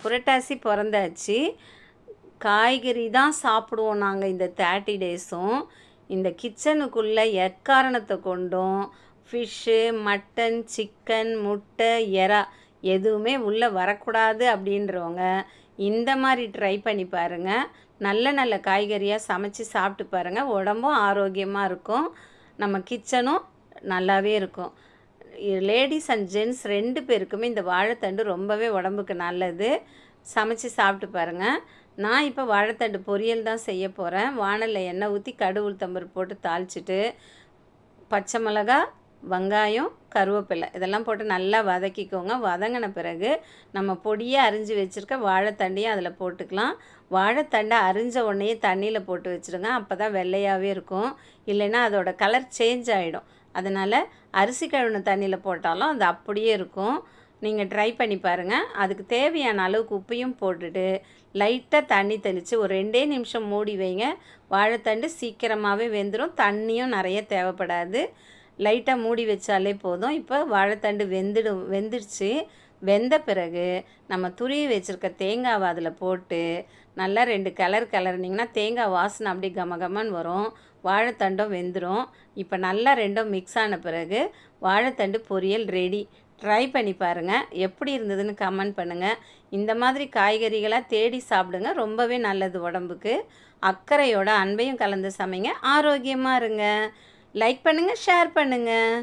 புரட்டாசி பிறந்தாச்சு. காய்கறி தான் சாப்பிடுவோம் நாங்கள் இந்த 30 டேஸும். இந்த கிச்சனுக்குள்ளே எக்காரணத்தை கொண்டும் ஃபிஷ்ஷு, மட்டன், சிக்கன், முட்டை, எறா எதுவுமே உள்ளே வரக்கூடாது அப்படின்றவங்க இந்த மாதிரி ட்ரை பண்ணி பாருங்கள். நல்ல நல்ல காய்கறியாக சமைச்சு சாப்பிட்டு பாருங்கள். உடம்பும் ஆரோக்கியமாக இருக்கும், நம்ம கிச்சனும் நல்லாவே இருக்கும். லேடிஸ் அண்ட் ஜென்ட்ஸ் 2 பேருக்குமே இந்த வாழைத்தண்டு ரொம்பவே உடம்புக்கு நல்லது. சமைச்சு சாப்பிட்டு பாருங்கள். நான் இப்போ வாழைத்தண்டு பொரியல் தான் செய்ய போகிறேன். வாணலில் எண்ணெய் ஊற்றி கடுகு உளுத்தம்பருப்பு போட்டு தாளிச்சிட்டு பச்சை மிளகா, வெங்காயம், கருவேப்பிலை இதெல்லாம் போட்டு நல்லா வதக்கிக்கோங்க. வதங்கின பிறகு நம்ம பொடியாக அரிஞ்சு வச்சுருக்க வாழைத்தண்டையும் அதில் போட்டுக்கலாம். வாழைத்தண்டை அரிஞ்ச உடனே தண்ணியில் போட்டு வச்சுருங்க. அப்போ தான் வெள்ளையாகவே இருக்கும், இல்லைன்னா அதோட கலர் சேஞ்ச் ஆகிடும். அதனால் அரிசி கழுவின தண்ணியில் போட்டாலும் அது அப்படியே இருக்கும். நீங்கள் ட்ரை பண்ணி பாருங்கள். அதுக்கு தேவையான அளவுக்கு உப்பையும் போட்டுட்டு லைட்டாக தண்ணி தெளித்து ஒரு 2 நிமிஷம் மூடி வைங்க. வாழைத்தண்டு சீக்கிரமாகவே வெந்துடும், தண்ணியும் நிறைய தேவைப்படாது. லைட்டாக மூடி வச்சாலே போதும். இப்போ வாழைத்தண்டு வெந்துடுச்சு. வெந்த பிறகு நம்ம துருவி வச்சுருக்க தேங்காவை அதில் போட்டு நல்லா 2 கிளறினீங்கன்னா தேங்காய் வாசனை அப்படி கமகமன்னு வரும். வாழைத்தண்டும் வெந்துடும். இப்போ நல்லா 2ம் மிக்ஸ் ஆன பிறகு வாழைத்தண்டு பொரியல் ரெடி. ட்ரை பண்ணி பாருங்கள். எப்படி இருந்ததுன்னு கமெண்ட் பண்ணுங்கள். இந்த மாதிரி காய்கறிகளாக தேடி சாப்பிடுங்க, ரொம்பவே நல்லது உடம்புக்கு. அக்கறையோட அன்பையும் கலந்து சமைங்க, ஆரோக்கியமாக இருங்க. லைக் பண்ணுங்கள், ஷேர் பண்ணுங்கள்.